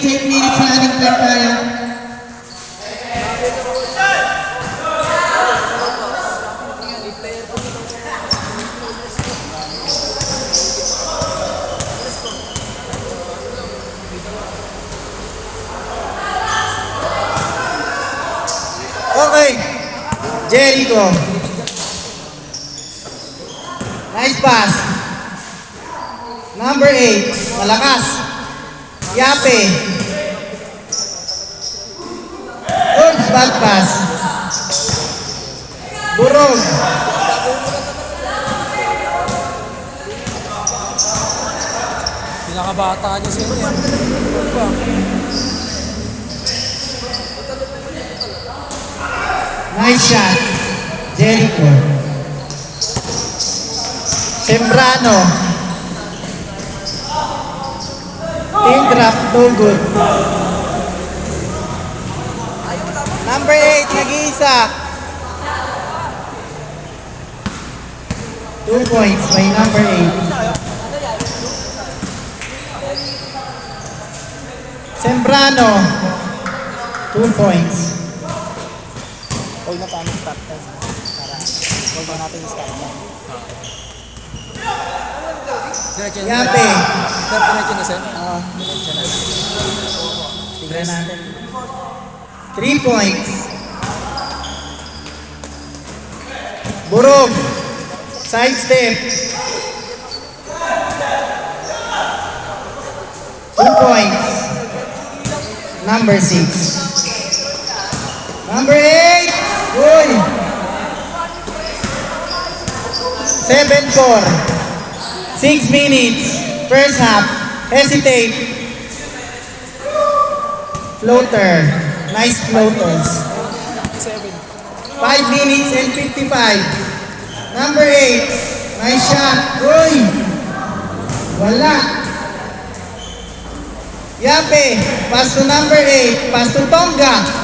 10 minutes na ating plan tayo. Okay. Jericho. Nice pass. Number 8. Malakas. Yape. Oops, bad pass. Burog. Pinakabata niya sa inyo. Nice shot. Jericho. Sembrano. Team drop, no good. Number 8, nag-iisa. 2 points by number 8. Sembrano. 2 points. Huwag na paano start time. Para huwag na natin start time. Diretso na. Yape. Diretso na, Sen? Diretso na. Tignan natin. 3 points. Burog. Side step. 2 points. Number 6. Number 8. Uy. 7-4. 6 minutes. First half. Hesitate. Floater. Nice floaters. 5 minutes and 55. Number 8. Nice shot. Uy. Wala. Yape. Pass to number 8. Pass to Tonga.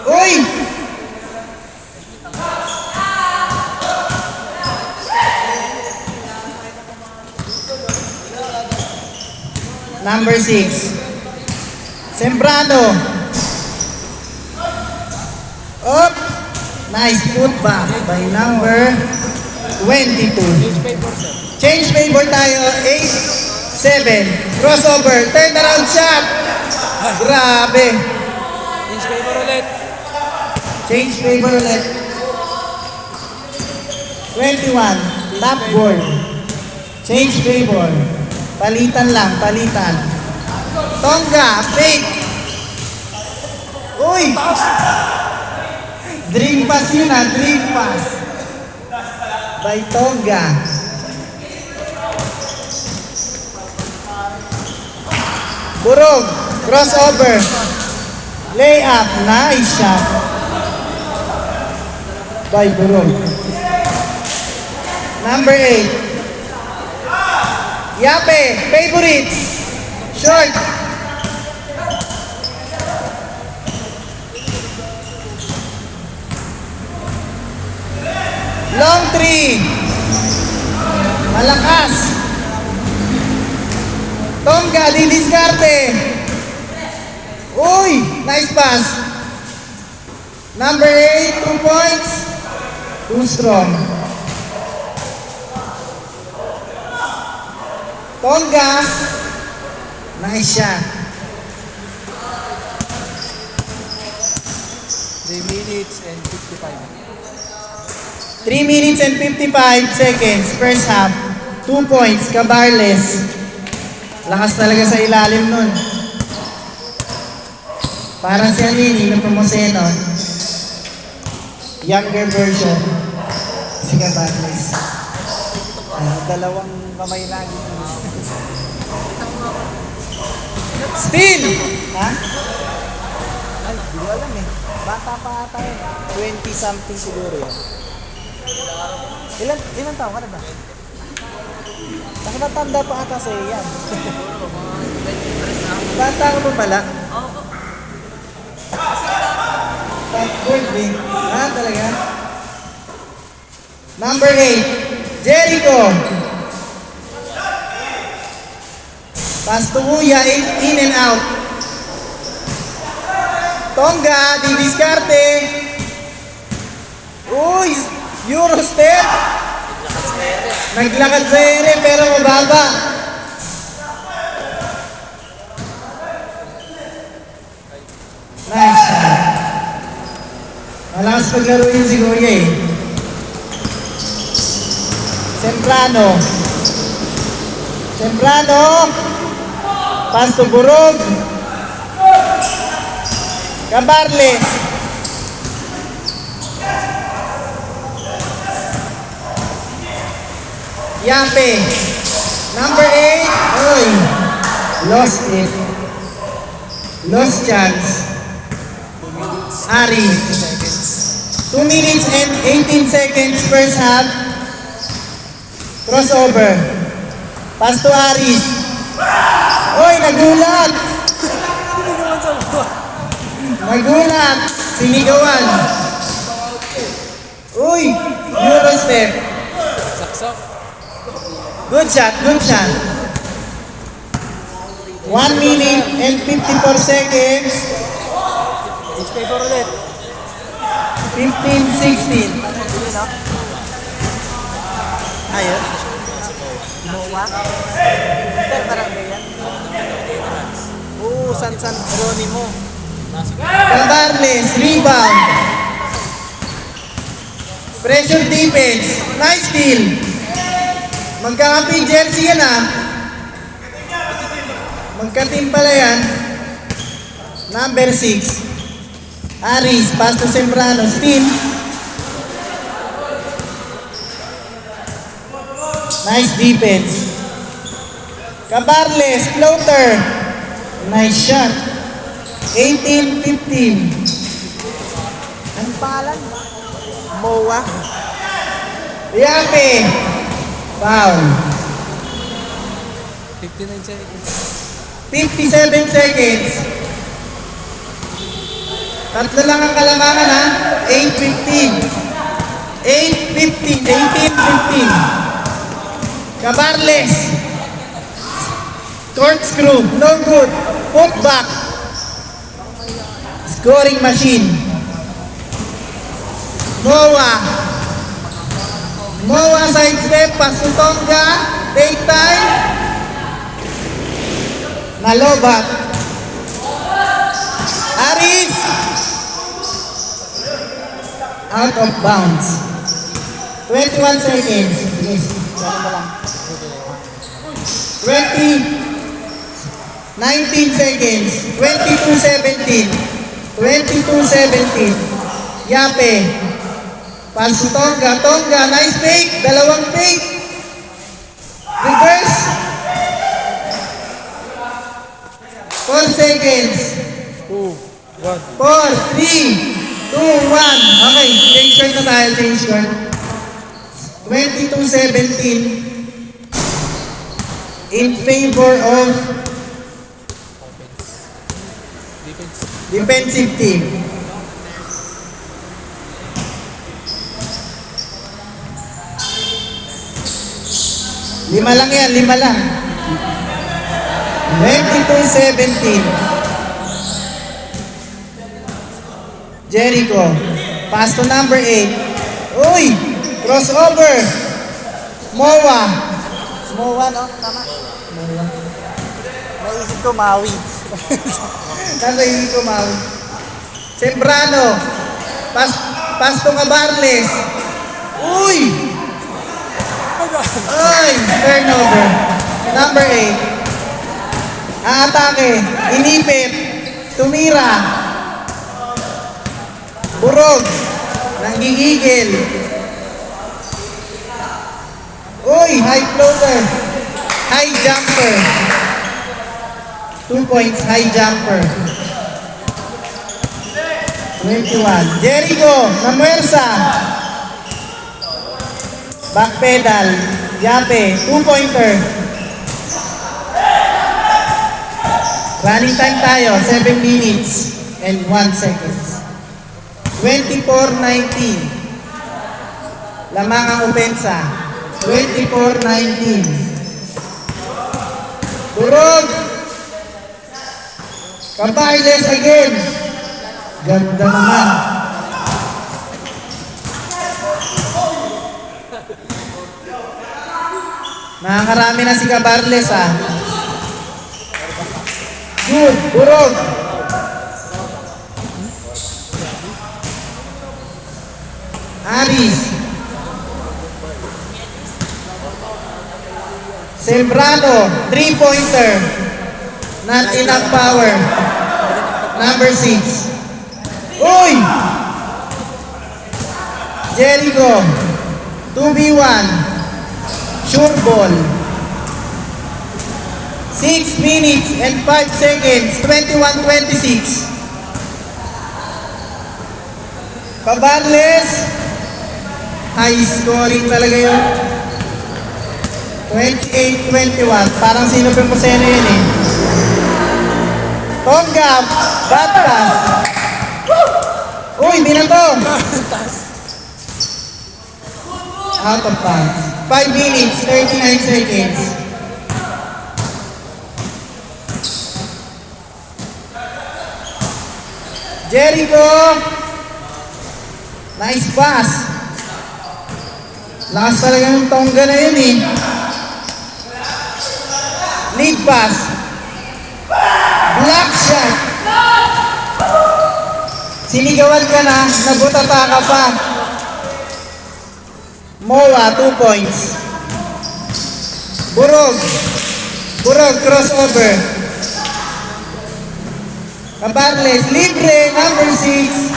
Uy. Number 6. Sembrano. Up. Nice putback by number 22. Change favor tayo. 8-7. Crossover. Turn around shot. Grabe. Change paper ulit. Change favor ulit. 21. Top board. Change favor. Palitan lang. Palitan. Tonga. Fake. Uy. Dream pass yun ha. Dream pass. By Tonga. Burog. Crossover. Layup. Nice shot. By Burog. Number 8. Yape. Favorites. Short. Long 3. Malakas. Tonga, didiskarte. Uy, nice pass. Number 8, 2 points. Too strong. Tonga, nice shot. 3 minutes and 55. 3 minutes and 55 seconds. First half. 2 points. Cabarles. Lakas talaga sa ilalim nun. Parang si Alini ng Promoseno. Younger version. Si Cabarles. Dalawang kamay lagi. Steal! Ha? Ay, di ko alam eh. Bata pa ata yun. 20 something siguro yun. Ilan taon ka na ba? Nakatanda pa ata sa yan. Bata ko pa pala. Birthday. Talaga? Number 8. Jericho. Pass to Uya, in and out. Tonga, didiskarte. Uy, Euro step. Naglakad sa ere pero mababa. Nice shot. Malakas paglaro yun si Kuya eh. Sembrano. Pass to Burog. Cabarles. Yape. Number 8. Oy. Lost it. Lost chance. Ari. 2 minutes and 18 seconds first half. Crossover. Pass to Aris. Oy, nagulat. Nagulat. Sinigawan. Uy, Euro step. Good shot. 1 minute and 54 seconds. Newspaper ulit. 15-16. Ayun. Mowa. Pero parang ganyan. Oo, San Jeronimo. Cabarles, rebound. Pressure defense. Nice steal. Magkakapi jersey yan ah. Magka-team pala yan. Number 6. Aris, pass to Sembrano, steal. Nice defense. Cabarles, floater. Nice shot. 18-15. Ang pangalan? Mowa. Yape. Foul. 59 seconds. 57 seconds. Tatlo lang ang kalamangan ha. 8-15. 18-15. Cabarles. Corkscrew. No good. Put back. Scoring machine. Mowa side step. Pass to Tonga. Take time. Nalobat. Aris. Out of bounds. 21 seconds. Yes. 19 seconds. 22-17. Yape. Pass to Tonga. Nice fake. Dalawang fake. Reverse. 4 seconds. 2, 1. 4, 3, 2, 1. Okay, change court na tayo. 22-17 in favor of defensive team. Lima lang. 22-17. Jericho. Pass to number 8. Uy! Crossover. Mowa, no? Tama. Naisip ko Maui. Nasa isip ko Maui. Sembrano. Pass to Cabarles. Uy! Turnover. Number 8. Aatake. Inipit. Tumira. Burog. Nanggigigil. Uy, high floater. High jumper. 2 points, high jumper. 21. Jericho, Namuersa. Back pedal. Yape, 2-pointer. Running time tayo, 7 minutes and 1 seconds. 24-19. Lamang ang opensa. 24-19. Durog. Cabarles again. Ganda naman. Nakakarami na si Cabarles ah. Good, Durog. Aris. Sembrano, 3-pointer. Not enough power. Number 6. Uy! Jericho, 2v1. Sure ball. 6 minutes and 5 seconds, 21-26. Cabarles, high scoring talaga yun. 28-21, parang sino Pemposeno yun eh. Tonggap, bad pass. Uy, binato. Out of bounds. 5 minutes, 39 seconds. Jericho. Nice pass. Lakas talaga ng Tongga na yun eh. Lead pass. Block shot. Sinigawan ka na, nabutata ka pa. Moa, 2 points. Burog. Burog, crossover. Cabarles, libre, number 6.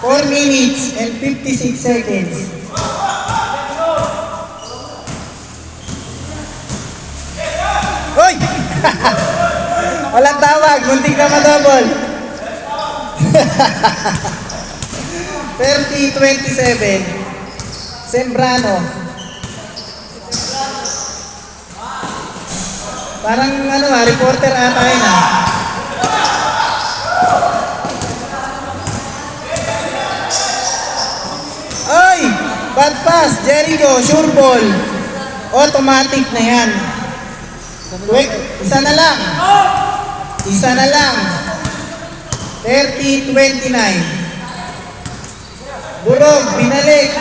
4 minutes and 56 seconds. Hoy! Walang tawag, muntik na madouble. 30-27. Sembrano. Parang ano reporter ata yun ah. Ay! Bad pass, Jericho, sure ball. Automatic na yan. Isa na lang. Isa na lang. 30-29. Burog, binalik.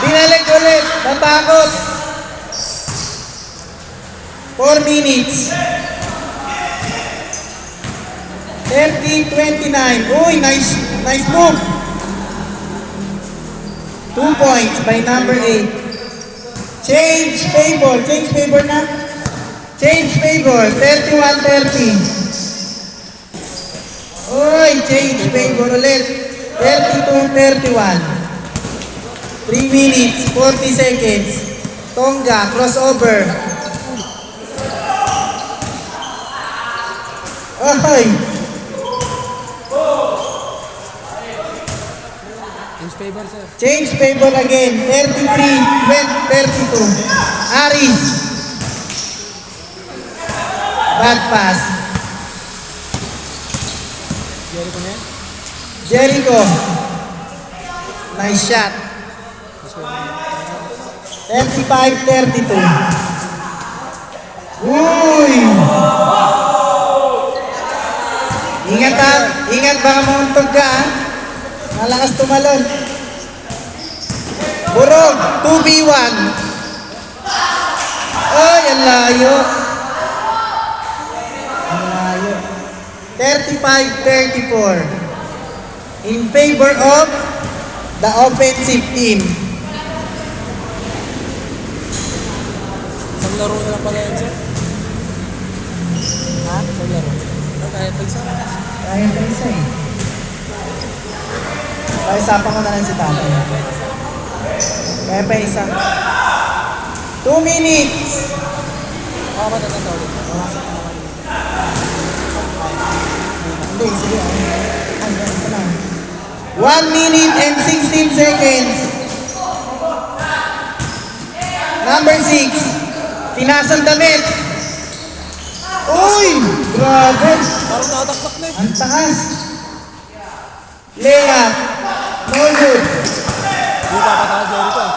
Binalik ulit. Natakot. 4 minutes. 30-29. Uy, nice move. 2 points by number 8. Change favor. Change favor na. Change favor. 31-30. Uy, change favor ulit. 32-31. 3 minutes, 40 seconds. Tonga, crossover. Ay! Change favor, sir. Change favor again. 33-32. Aris. Bad pass. Jericho na yan? Jericho. Nice shot. 35-32. Uy! Ingat baka mauntog ka ha. Malakas tumalon. Burog, 2v1. Ay, ang layo. Ang layo. 35-34. In favor of the offensive team. Isang laro na lang pala yan, sir. Ha? Isang laro. Kaya pa isa. Kaya pa isa eh. Paisapan ko na lang si tatay. Kaya pa isa. 2 minutes. Baka matatanda ulit. Hindi, sige. Ay, ganito lang. 1 minute and 16 seconds. Number 6. Tinasang damit. Uy! Grabe! Parang nakataktak na eh. Ang taas. Layup. No good. Hindi pa patawag Jericho.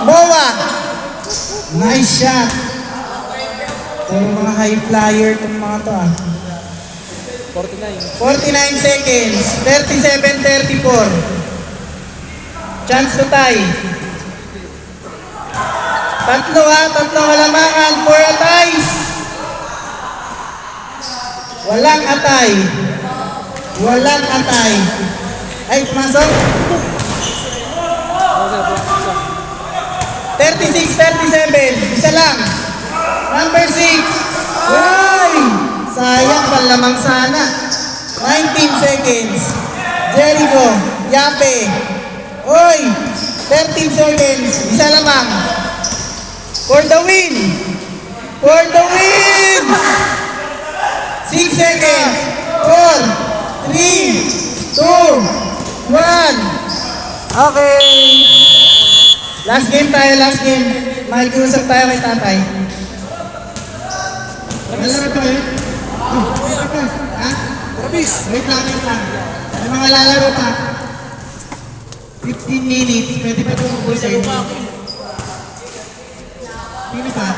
Moa. Nice shot. Puro mga high flyer itong mga to ah. 49. 49 seconds. 37-34. Chance to tie. Tatlo ha, tatlong halamangan for a tie. Walang atay. Walang atay. Ay, pumasok. 36-37. Isa lang. Number 6. Ay! Sayang, panlamang sana. 19 seconds. Jericho. Yape. Oy! 13 seconds. Isa lamang. For the win! For the win! 6 seconds. 4, 3, 2, 1. Okay. Last game tayo, last game. Makikiusap tayo kay tatay. Lalaro pa eh. Oh, lalaro pa. Ha? Rabis! Wait lang, wait lang. May mga lalaro pa. 15 minutes. Pwede pa tumubusin. Sino pa?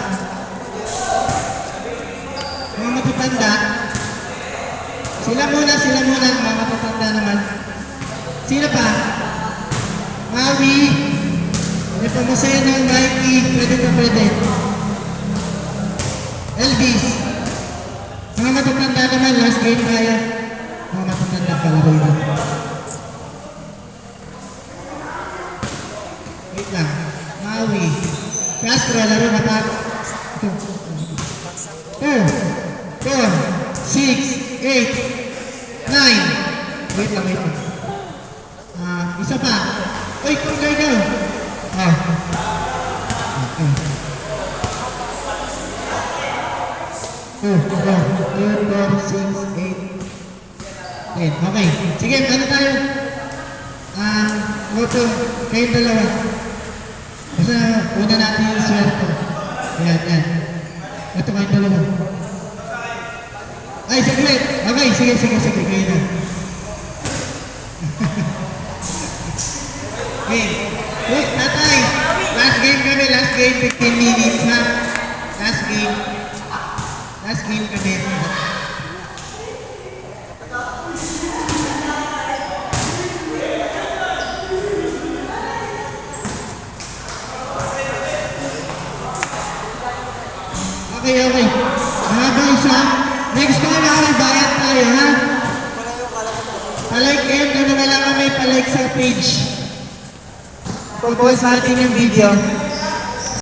Mga matutanda. Sila muna, mga matatanda naman. Sino pa? Maui, Nepomuceno, Mikey, pwede. Elvis. Mga matatanda naman, last game kaya. Mga matatanda palaro yun. Wait lang. Maui. Castro, laro na pa. 2, 4, 6, 8, 9. Wait lang. Isa pa. Uy, kung kayo. Ah. Okay. 2, 4, 6, 8, 10. Okay. Sige, ano tayo? Moto, kayong dalawa. Basta una natin yung swerte. Yan. Ito kayong dalawa. Ay, saglit. Okay, sige. Kayo na. Okay. Wait, tatay. Last game kami. 15 minutes ha. Last game kami. Okay. Mga boys ha. Next time ha, bayad tayo ha. Palike and ano na lang kami palike sa page. Pag-post natin yung video.